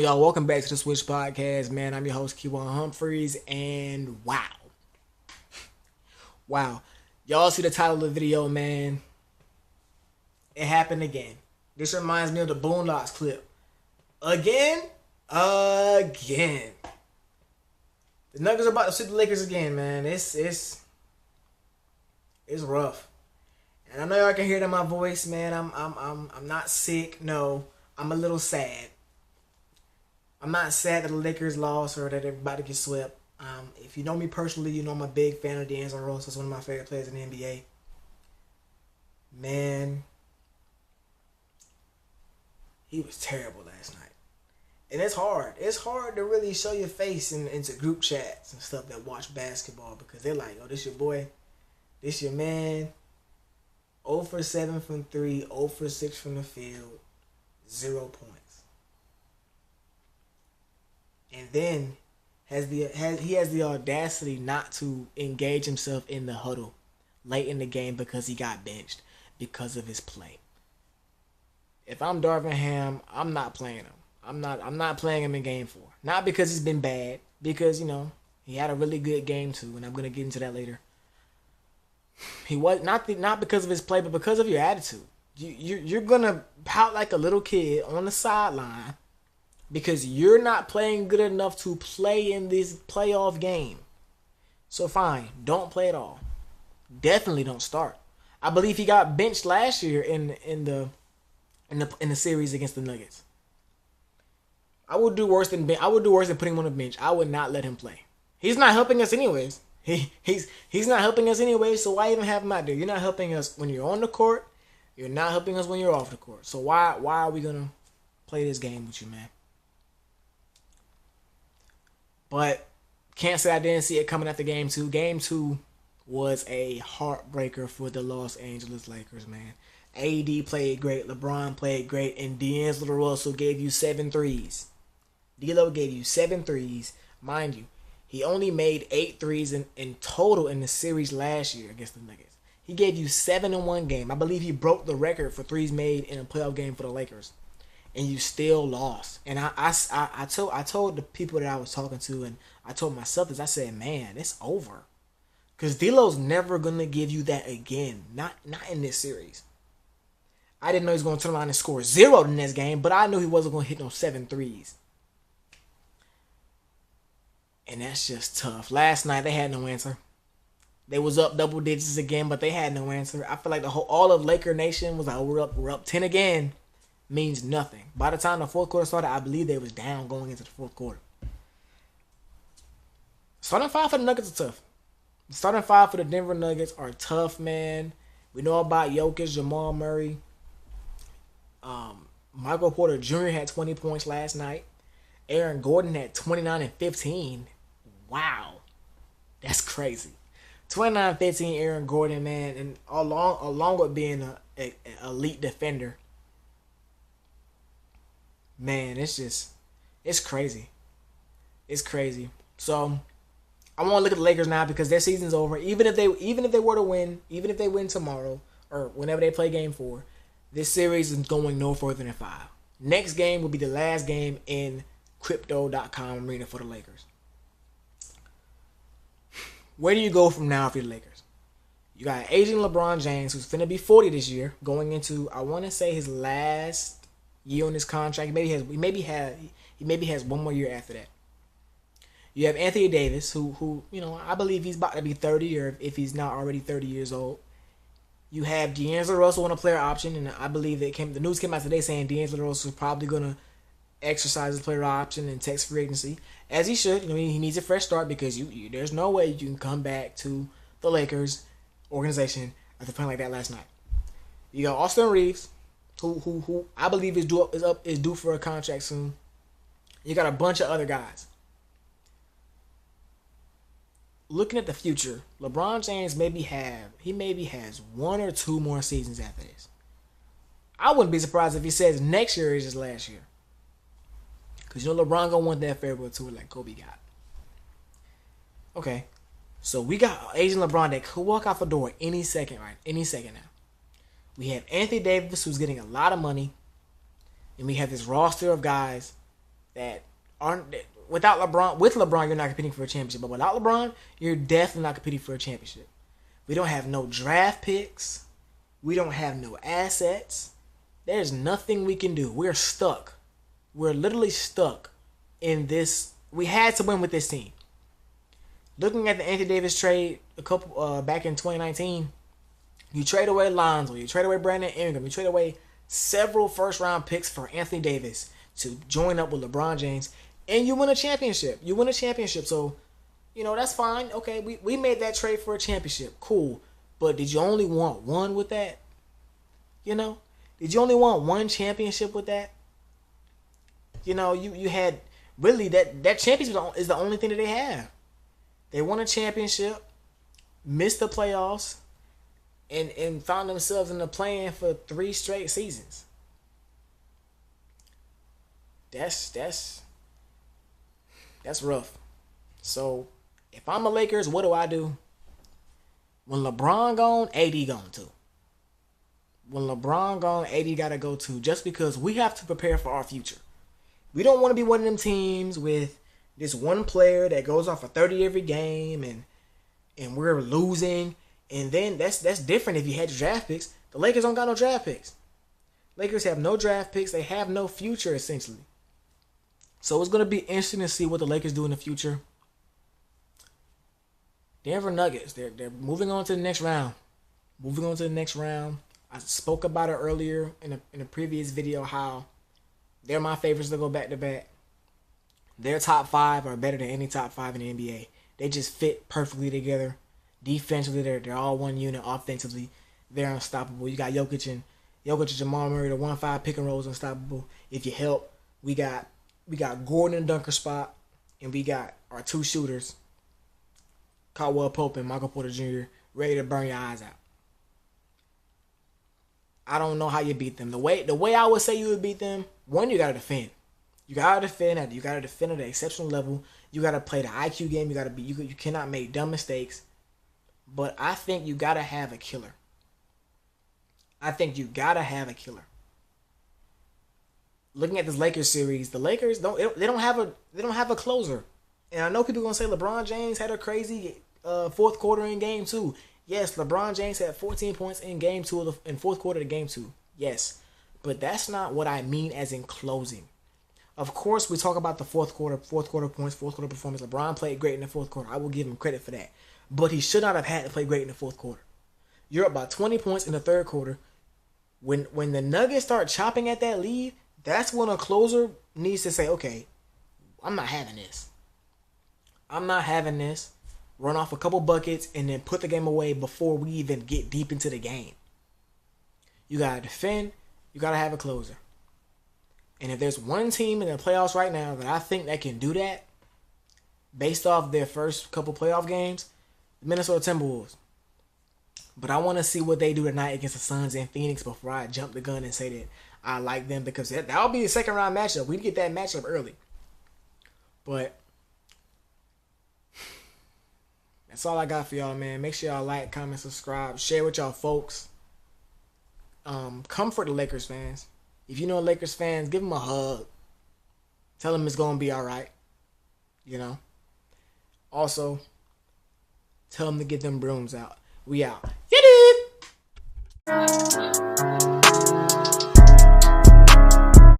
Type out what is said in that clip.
y'all? Welcome back to the Switch Podcast, man. I'm your host, Keywan Humphreys, and wow. Y'all see the title of the video, man. It happened again. This reminds me of the Boondocks clip. Again. The Nuggets are about to sweep the Lakers again, man. It's rough. And I know y'all can hear it in my voice, man. I'm not sick. No, I'm a little sad. I'm not sad that the Lakers lost or that everybody gets swept. If you know me personally, you know I'm a big fan of D'Angelo Russell. He's one of my favorite players in the NBA. Man, he was terrible last night. And it's hard. It's hard to really show your face into group chats and stuff that watch basketball because they're like, oh, this your boy. This your man. 0 for 7 from 3, 0 for 6 from the field, 0 points. And then he has the audacity not to engage himself in the huddle late in the game because he got benched because of his play. If I'm Darvin Ham, I'm not playing him. I'm not playing him in game 4. Not because he's been bad, because he had a really good game too, and I'm gonna get into that later. He was not because of his play, but because of your attitude. You're gonna pout like a little kid on the sideline because you're not playing good enough to play in this playoff game. So fine, don't play at all. Definitely don't start. I believe he got benched last year in the series against the Nuggets. I would do worse than putting him on the bench. I would not let him play. He's not helping us anyways. He's not helping us anyway, so why even have him out there? You're not helping us when you're on the court. You're not helping us when you're off the court. So why are we gonna play this game with you, man? But can't say I didn't see it coming after game 2. Game 2 was a heartbreaker for the Los Angeles Lakers, man. AD played great, LeBron played great, and D'Angelo Russell gave you 7 threes. D'Lo gave you 7 threes, mind you. He only made 8 threes in total in the series last year against the Nuggets. He gave you 7 in one game. I believe he broke the record for threes made in a playoff game for the Lakers. And you still lost. And I told the people that I was talking to, and I told myself this, I said, man, it's over. Because D'Lo's never going to give you that again. Not in this series. I didn't know he was going to turn around and score 0 in this game, but I knew he wasn't going to hit no 7 threes. And that's just tough. Last night, they had no answer. They was up double digits again, but they had no answer. I feel like all of Laker Nation was like, oh, we're up 10 again. Means nothing. By the time the fourth quarter started, I believe they was down going into the fourth quarter. Starting 5 for the Nuggets are tough. The starting 5 for the Denver Nuggets are tough, man. We know about Jokic, Jamal Murray. Michael Porter Jr. had 20 points last night. Aaron Gordon had 29 and 15. Wow. That's crazy. 29-15 Aaron Gordon, man, and along with being an elite defender. Man, it's crazy. It's crazy. So I want to look at the Lakers now because their season's over. Even if they were to win, even if they win tomorrow or whenever they play game 4, this series is going no further than 5. Next game will be the last game in Crypto.com arena for the Lakers. Where do you go from now for the Lakers? You got aging LeBron James, who's finna be 40 this year, going into, I want to say, his last year on his contract. He maybe has one more year after that. You have Anthony Davis, who I believe he's about to be 30, or if he's not already 30 years old. You have D'Angelo Russell on a player option, and I believe the news came out today saying D'Angelo Russell is probably gonna exercise his player option and text free agency, as he should. He needs a fresh start because there's no way you can come back to the Lakers organization after playing like that last night. You got Austin Reeves, who I believe is due for a contract soon. You got a bunch of other guys. Looking at the future, LeBron James maybe has 1 or 2 more seasons after this. I wouldn't be surprised if he says next year is his last year. Because LeBron gonna want that farewell tour like Kobe got. Okay. So we got Asian LeBron that could walk out the door any second, right? Any second now. We have Anthony Davis, who's getting a lot of money. And we have this roster of guys that aren't without LeBron. With LeBron, you're not competing for a championship, but without LeBron, you're definitely not competing for a championship. We don't have no draft picks. We don't have no assets. There's nothing we can do. We're stuck. We're literally stuck in this. We had to win with this team. Looking at the Anthony Davis trade a couple back in 2019, you trade away Lonzo, you trade away Brandon Ingram, you trade away several first round picks for Anthony Davis to join up with LeBron James, and you win a championship. You win a championship, so that's fine. Okay, we made that trade for a championship. Cool. But did you only want one with that? Did you only want one championship with that? You had really that championship is the only thing that they have. They won a championship, missed the playoffs, and found themselves in the play-in for 3 straight seasons. That's rough. So if I'm a Lakers, what do? When LeBron gone, AD gone too. When LeBron gone, AD gotta go too. Just because we have to prepare for our future. We don't want to be one of them teams with this one player that goes off for 30 every game and we're losing. And then that's different if you had your draft picks. The Lakers don't got no draft picks. Lakers have no draft picks. They have no future, essentially. So it's going to be interesting to see what the Lakers do in the future. Denver Nuggets, they're moving on to the next round. I spoke about it earlier in a previous video how they're my favorites to go back to back. Their top 5 are better than any top 5 in the NBA. They just fit perfectly together. Defensively, they're all one unit. Offensively, they're unstoppable. You got Jokic and Jamal Murray, the 1-5 pick and roll is unstoppable. If you help, we got Gordon in the dunker spot, and we got our 2 shooters, Caldwell Pope and Michael Porter Jr., ready to burn your eyes out. I don't know how you beat them. The way I would say you would beat them, one, you gotta defend. You gotta defend at an exceptional level. You gotta play the IQ game. You cannot make dumb mistakes. But I think you gotta have a killer. Looking at this Lakers series, the Lakers don't have a closer. And I know people are gonna say LeBron James had a crazy fourth quarter in game 2. Yes, LeBron James had 14 points in game 2 in fourth quarter of game 2. Yes, but that's not what I mean as in closing. Of course, we talk about the fourth quarter points, fourth quarter performance. LeBron played great in the fourth quarter. I will give him credit for that. But he should not have had to play great in the fourth quarter. You're up by 20 points in the third quarter. When the Nuggets start chopping at that lead, that's when a closer needs to say, okay, I'm not having this. Run off a couple buckets and then put the game away before we even get deep into the game. You got to defend. You got to have a closer. And if there's one team in the playoffs right now that I think that can do that, based off their first couple playoff games, the Minnesota Timberwolves. But I want to see what they do tonight against the Suns and Phoenix before I jump the gun and say that I like them, because that'll be a second round matchup. We get that matchup early. But that's all I got for y'all, man. Make sure y'all like, comment, subscribe, share with y'all folks. Comfort the Lakers fans. If you know Lakers fans, give them a hug. Tell them it's going to be all right. Also, tell them to get them brooms out. We out.